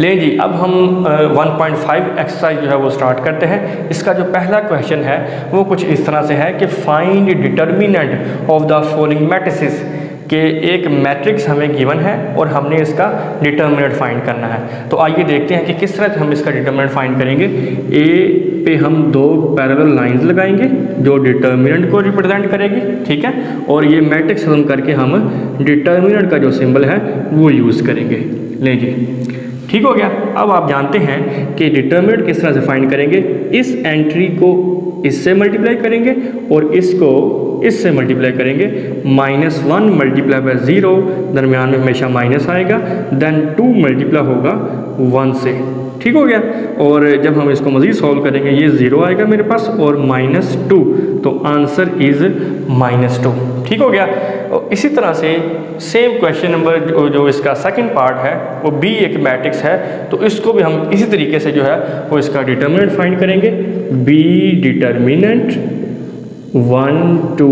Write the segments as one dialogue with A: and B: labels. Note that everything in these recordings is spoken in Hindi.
A: लें जी, अब हम 1.5 एक्सरसाइज जो है वो स्टार्ट करते हैं। इसका जो पहला क्वेश्चन है वो कुछ इस तरह से है कि find determinant of the following matrices, कि एक मैट्रिक्स हमें गिवन है और हमने इसका डिटर्मिनेंट फाइंड करना है। तो आइए देखते हैं कि किस तरह से हम इसका डिटर्मिनेंट फाइंड करेंगे। ए पे हम दो पैरेलल लाइंस लगाएंगे जो डिटर्मिनेंट को रिप्रेजेंट करेगी, ठीक है, और ये मैट्रिक्स खत्म करके हम डिटर्मिनेंट का जो सिंबल है वो यूज़ करेंगे। लें जी, ठीक हो गया। अब आप जानते हैं कि डिटर्मिनेंट किस तरह से फाइंड करेंगे। इस एंट्री को इससे मल्टीप्लाई करेंगे और इसको इससे मल्टीप्लाई करेंगे। -1 मल्टीप्लाई बाय 0, दरमियान में हमेशा माइनस आएगा, देन 2 मल्टीप्लाई होगा 1 से, ठीक हो गया। और जब हम इसको मज़ीद सॉल्व करेंगे ये 0 आएगा मेरे पास और -2, तो आंसर इज़ -2, ठीक हो गया। और इसी तरह से सेम क्वेश्चन नंबर जो इसका सेकंड पार्ट है वो बी एक मैट्रिक्स है, तो इसको भी हम इसी तरीके से जो है वो इसका डिटर्मिनेंट फाइंड करेंगे। बी डिटर्मिनेंट 1 2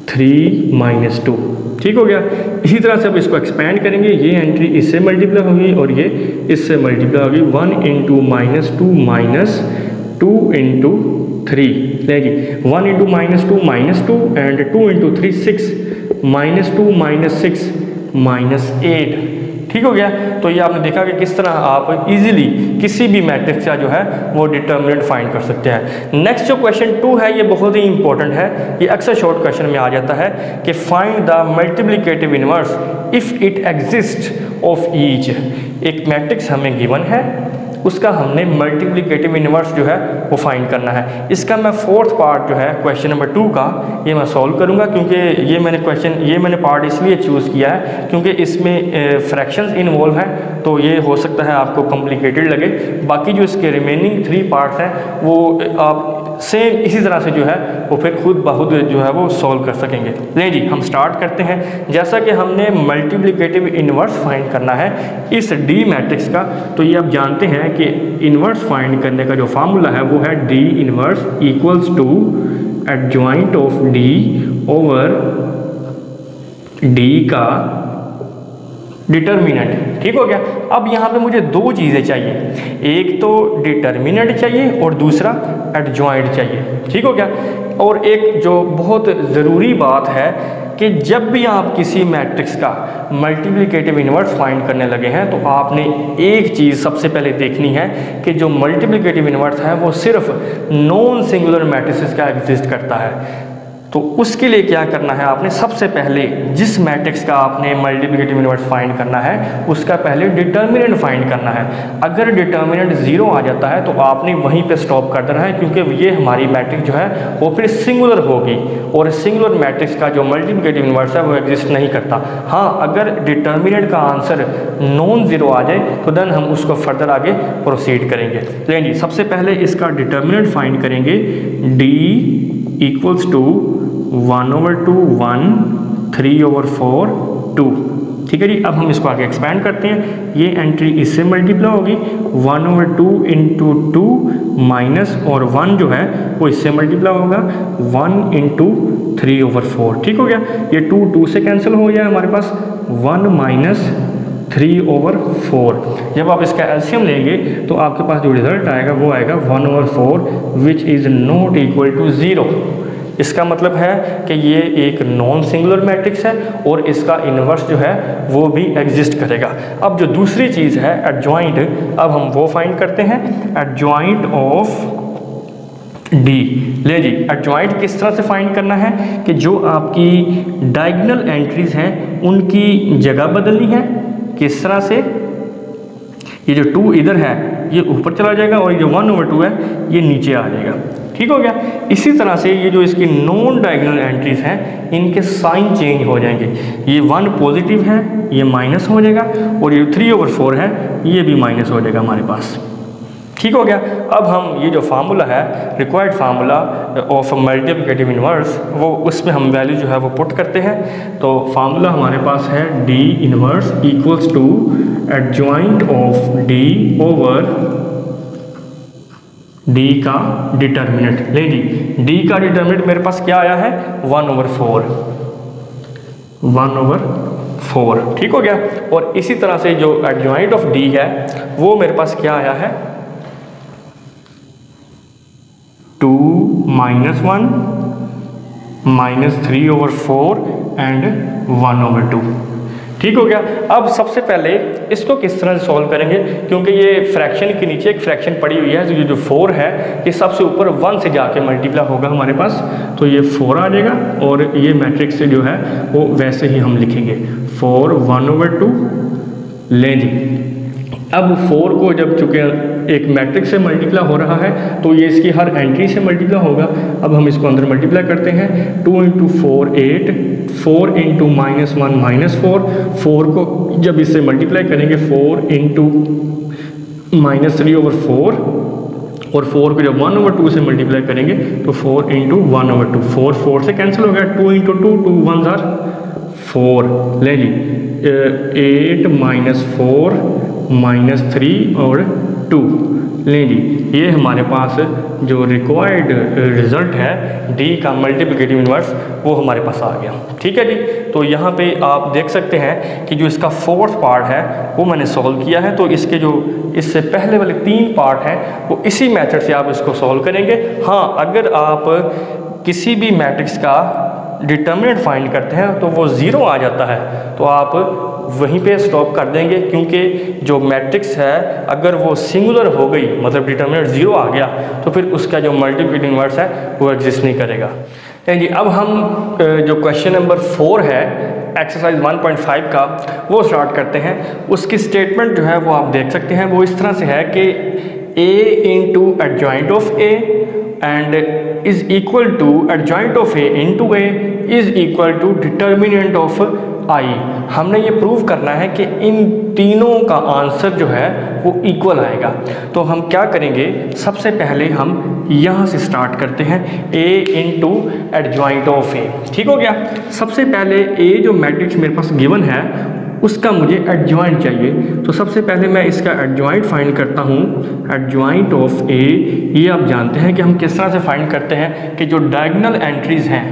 A: 3 -2, ठीक हो गया। इसी तरह से अब इसको एक्सपेंड करेंगे। ये एंट्री इससे मल्टीप्लाई होगी और ये इससे मल्टीप्लाई होगी। 1 × -2 -2 × 3, लेगी 1 × -2 एंड 2 × 3 6, -2 -6 -8, ठीक हो गया। तो ये आपने देखा कि किस तरह आप इजीली किसी भी मैट्रिक्स का जो है वो डिटर्मिनेंट फाइंड कर सकते हैं। नेक्स्ट जो क्वेश्चन 2 है ये बहुत ही इंपॉर्टेंट है। ये अक्सर शॉर्ट क्वेश्चन में आ जाता है कि find the multiplicative inverse if it exist of each. एक मैट्रिक्स हमें गिवन है, उसका हमने मल्टीप्लिकेटिव इनवर्स जो है वो फाइंड करना है। इसका मैं फोर्थ पार्ट जो है क्वेश्चन नंबर 2 का ये मैं सॉल्व करूंगा, क्योंकि ये मैंने पार्ट इसलिए चूज़ किया है क्योंकि इसमें फ्रैक्शंस इन्वॉल्व हैं, तो ये हो सकता है आपको कॉम्प्लिकेटेड लगे। बाकी जो इसके रिमेनिंग 3 पार्ट्स हैं वो आप सेम इसी तरह से जो है वो फिर खुद ब खुद जो है वो सॉल्व कर सकेंगे। नहीं जी, हम स्टार्ट करते हैं। जैसा कि हमने मल्टीप्लिकेटिव इनवर्स फाइंड करना है इस डी मैट्रिक्स का, तो ये आप जानते हैं कि इनवर्स फाइंड करने का जो फार्मूला है वो है D inverse equals to adjoint of D over D का डिटर्मिनेंट, ठीक हो गया। अब यहाँ पे मुझे 2 चीज़ें चाहिए, एक तो डिटर्मिनेंट चाहिए और दूसरा एडजॉइंट चाहिए, ठीक हो गया। और एक जो बहुत ज़रूरी बात है कि जब भी आप किसी मैट्रिक्स का मल्टीप्लिकेटिव इनवर्स फाइंड करने लगे हैं तो आपने एक चीज़ सबसे पहले देखनी है कि जो मल्टीप्लिकेटिव इनवर्स है वो सिर्फ नॉन सिंगुलर मैट्रिसेस का एग्जिस्ट करता है। तो उसके लिए क्या करना है, आपने सबसे पहले जिस मैट्रिक्स का आपने मल्टीप्लिकेटिव इनवर्स फाइंड करना है उसका पहले डिटर्मिनेंट फाइंड करना है। अगर डिटर्मिनेंट 0 आ जाता है तो आपने वहीं पे स्टॉप कर देना है, क्योंकि ये हमारी मैट्रिक्स जो है वो फिर सिंगुलर होगी और सिंगुलर मैट्रिक्स का जो मल्टीप्लिकेटिव इनवर्स है वो एग्जिस्ट नहीं करता। हाँ, अगर डिटर्मिनेंट का आंसर नॉन 0 आ जाए तो देन हम उसको फर्दर आगे प्रोसीड करेंगे। लेकिन जी सबसे पहले इसका डिटर्मिनेंट फाइंड करेंगे। डी इक्वल्स टू 1/2 1 3/4 2, ठीक है जी। अब हम इसको आगे एक्सपेंड करते हैं। ये एंट्री इससे मल्टीप्लाई होगी 1/2 × 2 माइनस और 1 जो है वो इससे मल्टीप्लाई होगा 1 × 3/4, ठीक हो गया। ये 2 से कैंसिल हो गया हमारे पास 1 - 3/4। जब आप इसका एलसीएम लेंगे तो आपके पास जो रिजल्ट आएगा वो आएगा 1/4 which is not equal to 0। इसका मतलब है कि ये एक नॉन सिंगुलर मैट्रिक्स है और इसका इन्वर्स जो है वो भी एग्जिस्ट करेगा। अब जो दूसरी चीज़ है एडजॉइंट, अब हम वो फाइंड करते हैं। एडजॉइंट ऑफ डी, ले जी एडजॉइंट किस तरह से फाइंड करना है कि जो आपकी डायगोनल एंट्रीज हैं उनकी जगह बदलनी है। किस तरह से, ये जो 2 इधर है ये ऊपर चला जाएगा और ये जो 1/2 है ये नीचे आ जाएगा, ठीक हो गया। इसी तरह से ये जो इसकी नॉन डायगोनल एंट्रीज हैं इनके साइन चेंज हो जाएंगे। ये 1 पॉजिटिव है ये माइनस हो जाएगा और ये 3/4 है ये भी माइनस हो जाएगा हमारे पास, ठीक हो गया। अब हम ये जो फार्मूला है required formula of multiplicative inverse वो उसमें हम वैल्यू जो है वो पुट करते हैं। तो फार्मूला हमारे पास है D inverse equals to adjoint of D over D का डिटर्मिनेंट। ले जी डी का डिटर्मिनेंट मेरे पास क्या आया है 1/4 4। ठीक हो गया। और इसी तरह से जो एडजॉइंट ऑफ डी है वो मेरे पास क्या आया है 2 -1 -3/4 एंड 1/2। ठीक हो गया। अब सबसे पहले इसको किस तरह से सॉल्व करेंगे, क्योंकि ये फ्रैक्शन के नीचे एक फ्रैक्शन पड़ी हुई है, तो ये जो 4 है ये सबसे ऊपर 1 से जाके मल्टीप्लाई होगा हमारे पास, तो ये 4 आ जाएगा। और ये मैट्रिक्स जो है वो वैसे ही हम लिखेंगे 4 1/2। लें जी, अब 4 को जब चूँकि एक मैट्रिक्स से मल्टीप्लाई हो रहा है तो ये इसकी हर एंट्री से मल्टीप्लाई होगा। अब हम इसको अंदर मल्टीप्लाई करते हैं। 2 × 4 8, 4 × -1 -4, 4 को जब इससे मल्टीप्लाई करेंगे 4 × -3/4, और 4 को जब 1/2 से मल्टीप्लाई करेंगे तो 4 × 1/2, 4 4 से कैंसिल हो गया, 2 × 2 2 1s are 4। ले जी 8 -4 -3 और 2। लें जी, ये हमारे पास जो रिक्वायर्ड रिज़ल्ट है डी का मल्टीप्लिकेटिव इन्वर्स वो हमारे पास आ गया। ठीक है जी। तो यहाँ पे आप देख सकते हैं कि जो इसका फोर्थ पार्ट है वो मैंने सॉल्व किया है। तो इसके जो इससे पहले वाले 3 पार्ट हैं वो इसी मेथड से आप इसको सॉल्व करेंगे। हाँ, अगर आप किसी भी मैट्रिक्स का डिटर्मिनेंट फाइंड करते हैं तो वो 0 आ जाता है तो आप वहीं पे स्टॉप कर देंगे, क्योंकि जो मैट्रिक्स है अगर वो सिंगुलर हो गई मतलब डिटर्मिनेंट 0 आ गया तो फिर उसका जो मल्टीप्लिकेटिव इन्वर्स है वो एग्जिस्ट नहीं करेगा। जी, अब हम जो क्वेश्चन नंबर 4 है एक्सरसाइज 1.5 का वो स्टार्ट करते हैं। उसकी स्टेटमेंट जो है वो आप देख सकते हैं, वो इस तरह से है कि a × adjoint of a and is equal to adjoint of a × a is equal to determinant of i। हमने ये प्रूव करना है कि इन तीनों का आंसर जो है वो इक्वल आएगा। तो हम क्या करेंगे, सबसे पहले हम यहाँ से स्टार्ट करते हैं a × एडजॉइंट ऑफ a। ठीक हो गया। सबसे पहले a जो मैट्रिक्स मेरे पास गिवन है उसका मुझे एडजॉइंट चाहिए, तो सबसे पहले मैं इसका एडजॉइंट फाइंड करता हूँ। एडजॉइंट ऑफ a, ये आप जानते हैं कि हम किस तरह से फाइंड करते हैं कि जो डायगोनल एंट्रीज हैं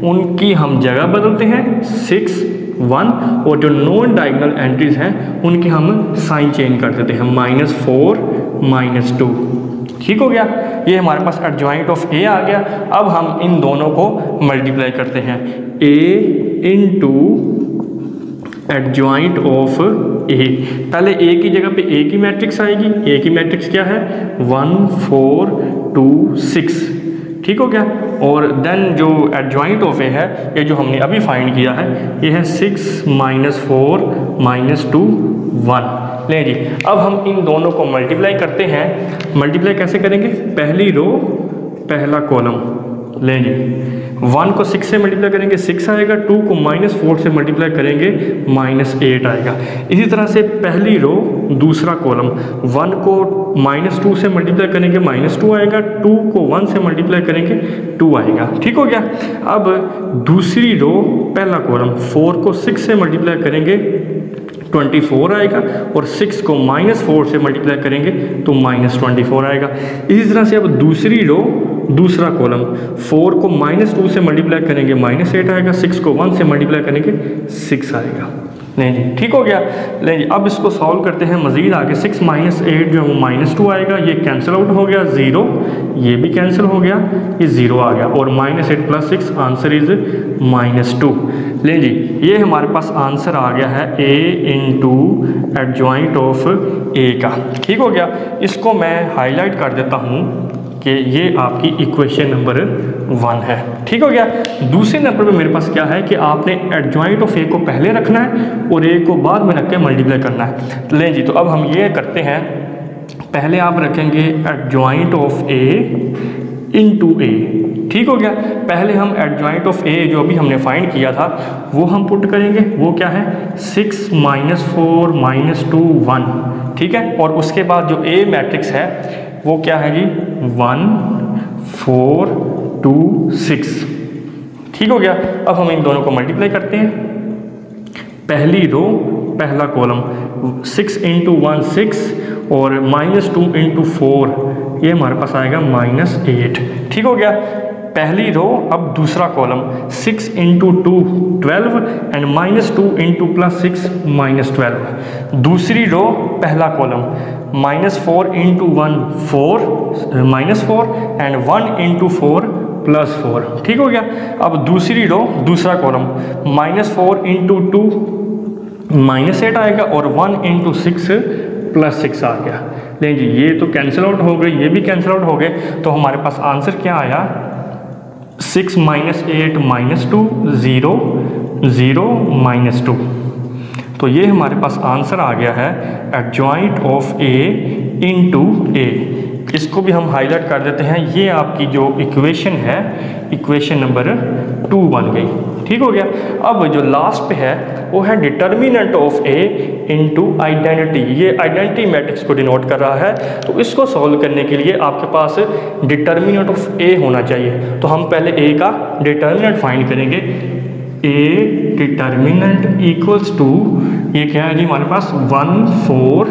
A: उनकी हम जगह बदलते हैं 6 1, और जो नॉन डायगोनल एंट्रीज हैं उनकी हम साइन चेंज कर देते हैं -4 -2। ठीक हो गया। ये हमारे पास एडजॉइंट ऑफ a आ गया। अब हम इन दोनों को मल्टीप्लाई करते हैं a × एडजॉइंट ऑफ a। पहले a की जगह पे a की मैट्रिक्स आएगी। a की मैट्रिक्स क्या है 1 4 2 6। ठीक हो गया। और देन जो एडजॉइंट ऑफ a है ये जो हमने अभी फाइंड किया है ये है 6 -4 -2 1। लें जी, अब हम इन दोनों को मल्टीप्लाई करते हैं। मल्टीप्लाई कैसे करेंगे, पहली रो पहला कॉलम। लें जी, 1 को 6 से मल्टीप्लाई करेंगे 6 आएगा, 2 को -4 से मल्टीप्लाई करेंगे -8 आएगा। इसी तरह से पहली रो दूसरा कॉलम, 1 को -2 से मल्टीप्लाई करेंगे -2 आएगा, 2 को 1 से मल्टीप्लाई करेंगे 2 आएगा। ठीक हो गया। अब दूसरी रो पहला कॉलम, 4 को 6 से मल्टीप्लाई करेंगे 24 आएगा, और 6 को -4 से मल्टीप्लाई करेंगे तो -24 आएगा। इसी तरह से अब दूसरी रो दूसरा कॉलम, 4 को -2 से मल्टीप्लाई करेंगे -8 आएगा, 6 को 1 से मल्टीप्लाई करेंगे 6 आएगा। नहीं जी, ठीक हो गया। नहीं जी, अब इसको सॉल्व करते हैं मज़ीद आगे। 6 -8 जो है वो -2 आएगा, ये कैंसिल आउट हो गया 0, ये भी कैंसिल हो गया, ये 0 आ गया, और -8 + 6 आंसर इज़ -2। लें जी, ये हमारे पास आंसर आ गया है a × एडजॉइंट ऑफ a का। ठीक हो गया। इसको मैं हाईलाइट कर देता हूँ कि ये आपकी इक्वेशन नंबर 1 है। ठीक हो गया। दूसरे नंबर पे मेरे पास क्या है कि आपने एडजॉइंट ऑफ a को पहले रखना है और a को बाद में रख के मल्टीप्लाई करना है। लें जी, तो अब हम ये करते हैं, पहले आप रखेंगे एडजॉइंट ऑफ a × a। ठीक हो गया। पहले हम एडजॉइंट ऑफ a जो अभी हमने फाइंड किया था वो हम पुट करेंगे, वो क्या है 6 -4 -2 1। ठीक है। और उसके बाद जो a मैट्रिक्स है वो क्या है जी 1 4 2 6। ठीक हो गया। अब हम इन दोनों को मल्टीप्लाई करते हैं। पहली रो पहला कॉलम, 6 × 1 6, और -2 × 4 ये हमारे पास आएगा -8। ठीक हो गया। पहली रो अब दूसरा कॉलम 6 इंटू 2 12 एंड -2 इंटू +6 -12। दूसरी रो पहला कॉलम -4 इंटू 1 4 -4 एंड 1 इंटू 4 +4। ठीक हो गया। अब दूसरी रो दूसरा कॉलम -4 इंटू 2 -8 आएगा और 1 इंटू 6 +6 आ गया। लेकिन जी ये तो कैंसिल आउट हो गई, ये भी कैंसिल आउट हो गए, तो हमारे पास आंसर क्या आया 6 - 8 -2 0 0 -2। तो ये हमारे पास आंसर आ गया है एडजॉइंट ऑफ ए इंटू ए। इसको भी हम हाईलाइट कर देते हैं। ये आपकी जो इक्वेशन है इक्वेशन नंबर 2 बन गई। ठीक हो गया। अब जो लास्ट पे है वो है determinant of A into identity. ये आइडेंटिटी मैट्रिक्स को डिनोट कर रहा है, तो इसको सॉल्व करने के लिए आपके पास डिटर्मिनेंट ऑफ ए होना चाहिए। तो हम पहले ए का डिटर्मिनेंट फाइंड करेंगे। ए डिटर्मिनेंट इक्वल्स टू, ये क्या है जी हमारे पास 1 4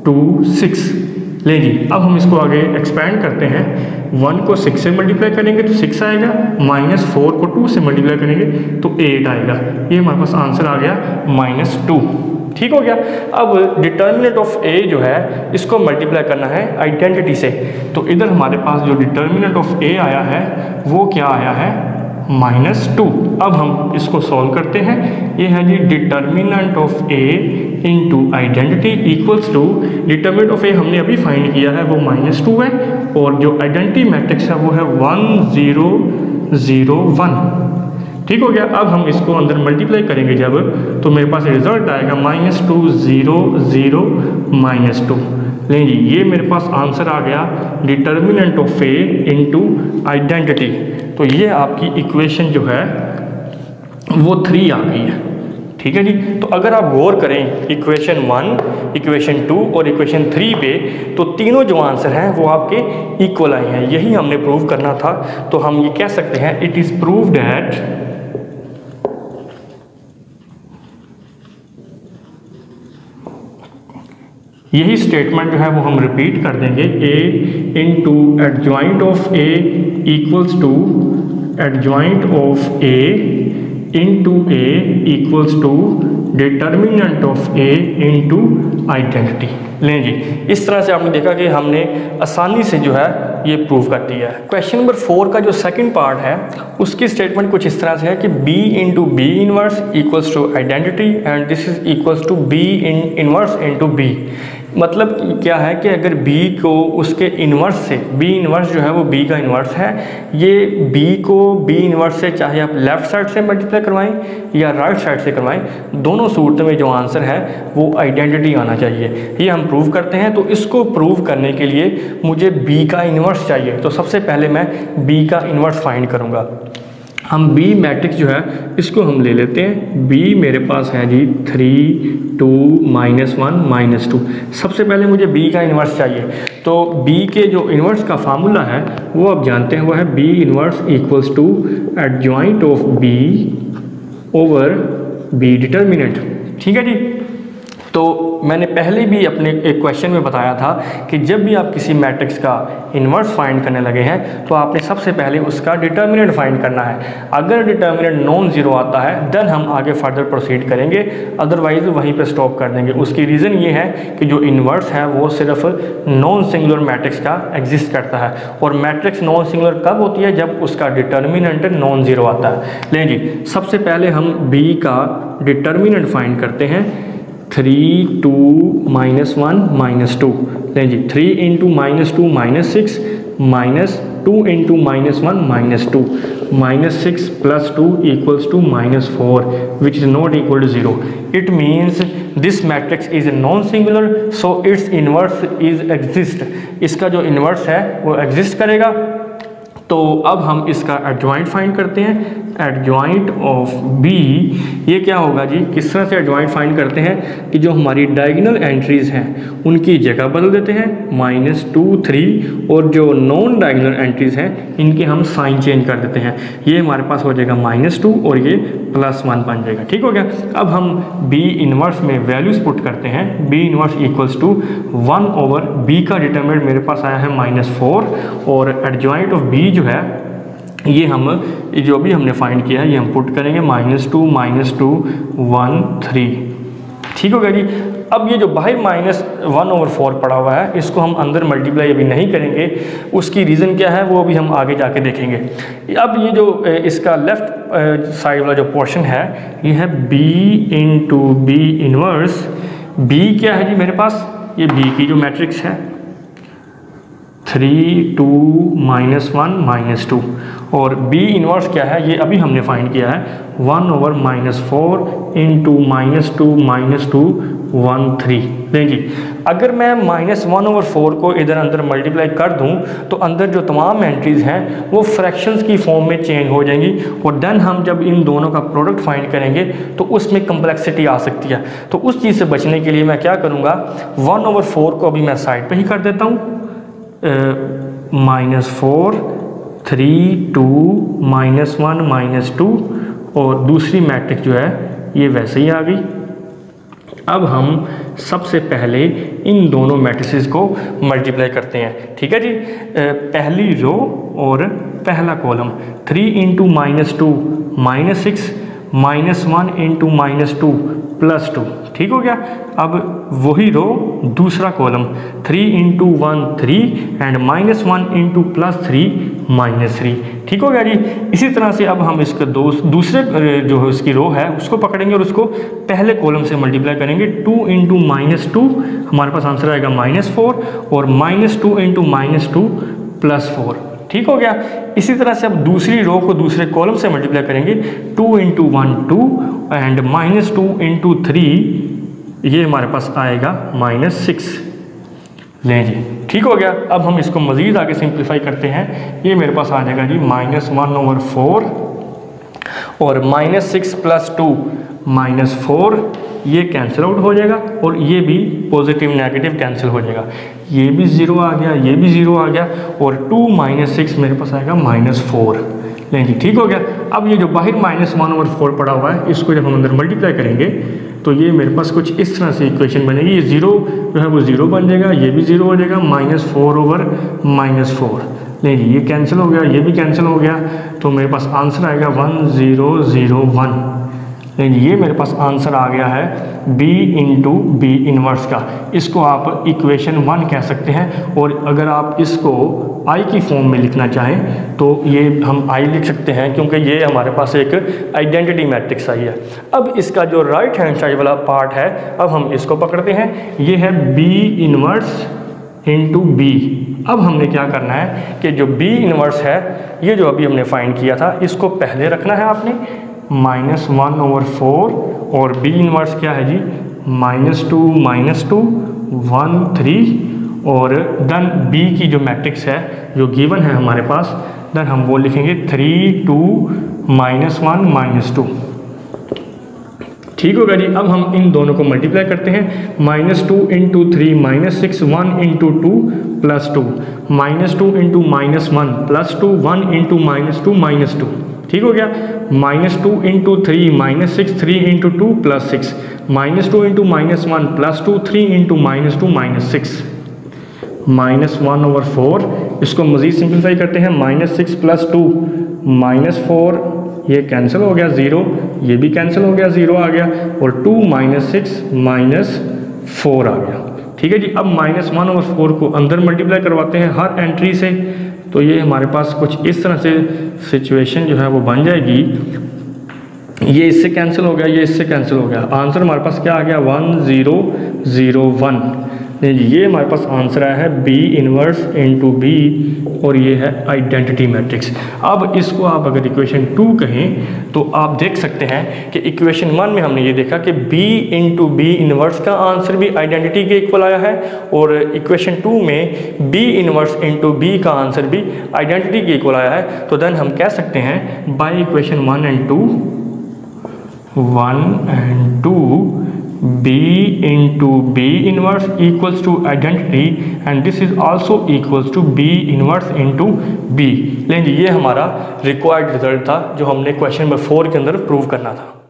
A: 2 6। ले जी अब हम इसको आगे एक्सपेंड करते हैं। 1 को 6 से मल्टीप्लाई करेंगे तो 6 आएगा, -4 को 2 से मल्टीप्लाई करेंगे तो 8 आएगा। ये हमारे पास आंसर आ गया -2। ठीक हो गया। अब डिटर्मिनेंट ऑफ ए जो है इसको मल्टीप्लाई करना है आइडेंटिटी से, तो इधर हमारे पास जो डिटर्मिनेंट ऑफ ए आया है वो क्या आया है -2। अब हम इसको सॉल्व करते हैं। ये है जी determinant of A into identity equals to, determinant of A हमने अभी फाइंड किया है वो -2 है, और जो आइडेंटिटी मैट्रिक्स है वो है 1 0 0 1। ठीक हो गया। अब हम इसको अंदर मल्टीप्लाई करेंगे जब, तो मेरे पास रिजल्ट आएगा -2 0 0 -2। लेकिन जी ये मेरे पास आंसर आ गया determinant of A into identity. तो ये आपकी इक्वेशन जो है वो 3 आ गई है। ठीक है जी। तो अगर आप गौर करें इक्वेशन 1, इक्वेशन 2 और इक्वेशन 3 पे, तो तीनों जो आंसर हैं वो आपके इक्वल आए हैं। यही हमने प्रूव करना था। तो हम ये कह सकते हैं इट इज़ प्रूव्ड दैट यही स्टेटमेंट जो है वो हम रिपीट कर देंगे। A into adjoint of A equals to adjoint of A into A equals to determinant of A into identity. लें जी इस तरह से आपने देखा कि हमने आसानी से जो है ये प्रूव कर दिया है। क्वेश्चन नंबर 4 का जो सेकंड पार्ट है उसकी स्टेटमेंट कुछ इस तरह से है कि b into B inverse equals to identity and this is equals to b inverse into B. मतलब क्या है कि अगर b को उसके इन्वर्स से, b इन्वर्स जो है वो b का इन्वर्स है, ये b को b इन्वर्स से चाहे आप लेफ़्ट साइड से मल्टीप्लाई करवाएं या राइट साइड से करवाएं, दोनों सूरतों में जो आंसर है वो आइडेंटिटी आना चाहिए। ये हम प्रूव करते हैं। तो इसको प्रूव करने के लिए मुझे b का इन्वर्स चाहिए। तो सबसे पहले मैं b का इन्वर्स फाइंड करूँगा। हम b मैट्रिक्स जो है इसको हम ले लेते हैं। b मेरे पास है जी 3 2 -1 -2। सबसे पहले मुझे b का इन्वर्स चाहिए। तो b के जो इन्वर्स का फार्मूला है वो आप जानते हैं, वो है b inverse equals to adjoint of b over b determinant. ठीक है जी। तो मैंने पहले भी अपने एक क्वेश्चन में बताया था कि जब भी आप किसी मैट्रिक्स का इन्वर्स फाइंड करने लगे हैं तो आपने सबसे पहले उसका डिटर्मिनेंट फाइंड करना है। अगर डिटर्मिनेंट नॉन ज़ीरो आता है देन हम आगे फर्दर प्रोसीड करेंगे, अदरवाइज वहीं पे स्टॉप कर देंगे। उसकी रीज़न ये है कि जो इन्वर्स है वो सिर्फ नॉन सिंगुलर मैट्रिक्स का एग्जिस्ट करता है, और मैट्रिक्स नॉन सिंगुलर कब होती है, जब उसका डिटर्मिनेंट नॉन ज़ीरो आता है। लें जी सबसे पहले हम b का डिटर्मिनेंट फाइंड करते हैं। 3 2 -1 -2। लें जी 3 into -2 -6 -2 into -1 -2 -6 + 2 equals to -4 which is not equal to 0। It means this matrix is non singular, so its inverse is exist. इसका जो इन्वर्स है वो एग्जिस्ट करेगा। तो अब हम इसका एडजॉइंट फाइंड करते हैं। एडजॉइंट ऑफ b ये क्या होगा जी, किस तरह से एडजॉइंट फाइंड करते हैं कि जो हमारी डायगोनल एंट्रीज़ हैं उनकी जगह बदल देते हैं, -2 3, और जो नॉन डायगोनल एंट्रीज़ हैं इनके हम साइन चेंज कर देते हैं। ये हमारे पास हो जाएगा -2 और ये +1 बन जाएगा। ठीक हो गया। अब हम b इन्वर्स में वैल्यूज़ पुट करते हैं। b inverse equals to 1 over b का डिटर्मिनेंट मेरे पास आया है -4, और एडजॉइंट ऑफ b जो है ये जो भी हमने फाइंड किया है ये हम पुट करेंगे, -2 -2 1 3। ठीक हो गया जी। अब ये जो बाहर -1/4 पड़ा हुआ है इसको हम अंदर मल्टीप्लाई अभी नहीं करेंगे, उसकी रीज़न क्या है वो अभी हम आगे जाके देखेंगे। अब ये जो इसका लेफ़्ट साइड वाला जो पोर्शन है ये है b into B inverse. b क्या है जी मेरे पास, ये b की जो मैट्रिक्स है 3 2 -1 -2, और b इनवर्स क्या है ये अभी हमने फाइंड किया है 1/-4 इंटू -2 -2 1 3। देखिए अगर मैं -1/4 को इधर अंदर मल्टीप्लाई कर दूं तो अंदर जो तमाम एंट्रीज़ हैं वो फ्रैक्शंस की फॉर्म में चेंज हो जाएंगी, और देन हम जब इन दोनों का प्रोडक्ट फाइंड करेंगे तो उसमें कम्प्लेक्सिटी आ सकती है। तो उस चीज़ से बचने के लिए मैं क्या करूँगा, 1/4 को अभी मैं साइड पर ही कर देता हूँ, -4 3 2 -1 -2, और दूसरी मैट्रिक्स जो है ये वैसे ही आ गई। अब हम सबसे पहले इन दोनों मैट्रिसेस को मल्टीप्लाई करते हैं। ठीक है जी। पहली रो और पहला कॉलम 3 इंटू -2 -6 -1 इंटू -2 +2। ठीक हो गया। अब वही रो दूसरा कॉलम 3 इंटू 1 3 एंड -1 इंटू +3 -3। ठीक हो गया जी। इसी तरह से अब हम इसके दूसरे जो इसकी रो है उसको पकड़ेंगे और उसको पहले कॉलम से मल्टीप्लाई करेंगे। 2 इंटू -2 हमारे पास आंसर आएगा -4, और -2 इंटू -2 +4। ठीक हो गया। इसी तरह से अब दूसरी रो को दूसरे कॉलम से मल्टीप्लाई करेंगे। 2 इंटू 1 2 एंड -2 इंटू 3 ये हमारे पास आएगा -6। लें जी। ठीक हो गया। अब हम इसको मज़ीद आगे सिंप्लीफाई करते हैं। ये मेरे पास आ जाएगा जी -1/4 और -6 + 2 -4, ये कैंसिल आउट हो जाएगा, और ये भी पॉजिटिव नेगेटिव कैंसिल हो जाएगा। ये भी 0 आ गया, ये भी 0 आ गया, और 2 -6 मेरे पास आएगा -4। लें जी। ठीक हो गया। अब ये जो बाहर -1/4 पड़ा हुआ है इसको जब हम अंदर मल्टीप्लाई करेंगे तो ये मेरे पास कुछ इस तरह से इक्वेशन बनेगी। ये 0 जो है वो 0 बन जाएगा, ये भी 0 हो जाएगा, -4/-4। नहीं जी, ये कैंसिल हो गया, ये भी कैंसिल हो गया, तो मेरे पास आंसर आएगा 1001। नहीं जी, ये मेरे पास आंसर आ गया है b इंटू बी इनवर्स का। इसको आप इक्वेशन 1 कह सकते हैं, और अगर आप इसको i की फॉर्म में लिखना चाहें तो ये हम i लिख सकते हैं, क्योंकि ये हमारे पास एक आइडेंटिटी मैट्रिक्स आई है। अब इसका जो राइट हैंड साइड वाला पार्ट है, अब हम इसको पकड़ते हैं। ये है b इनवर्स इंटू बी। अब हमने क्या करना है कि जो b इनवर्स है, ये जो अभी हमने फाइंड किया था, इसको पहले रखना है आपने -1/4, और b इनवर्स क्या है जी -2 -2 1 3, और देन b की जो मैट्रिक्स है जो गिवन है हमारे पास, देन हम वो लिखेंगे 3 2 -1 -2। ठीक होगा जी। अब हम इन दोनों को मल्टीप्लाई करते हैं। -2 इंटू 3 -6 1 इंटू 2 +2 -2 इंटू -1 +2 1 इंटू -2 ठीक हो गया। -2 इंटू 3 -6 3 इंटू 2 +6 -2 इंटू -1 +2 3 इंटू -2 -6 -1/4। इसको मज़ीद सिंप्लीफाई करते हैं। -6 + 2 -4, ये कैंसिल हो गया, 0, ये भी कैंसिल हो गया, 0 आ गया, और 2 -6 -4 आ गया। ठीक है जी। अब -1/4 को अंदर मल्टीप्लाई करवाते हैं हर एंट्री से, तो ये हमारे पास कुछ इस तरह से सिचुएशन जो है वो बन जाएगी। ये इससे कैंसिल हो गया, ये इससे कैंसिल हो गया, आंसर हमारे पास क्या आ गया 1001। नहीं जी, ये हमारे पास आंसर आया है b इनवर्स इंटू बी, और ये है आइडेंटिटी मैट्रिक्स। अब इसको आप अगर इक्वेशन 2 कहें तो आप देख सकते हैं कि इक्वेशन 1 में हमने ये देखा कि b इंटू बी इनवर्स का आंसर भी आइडेंटिटी के इक्वल आया है, और इक्वेशन 2 में b इनवर्स इंटू बी का आंसर भी आइडेंटिटी के इक्वल आया है। तो देन हम कह सकते हैं by equation 1 and 2 b into b inverse equals to identity and this is also equals to b inverse into b। लेकिन ये हमारा रिक्वायर्ड रिजल्ट था जो हमने क्वेश्चन नंबर 4 के अंदर प्रूव करना था।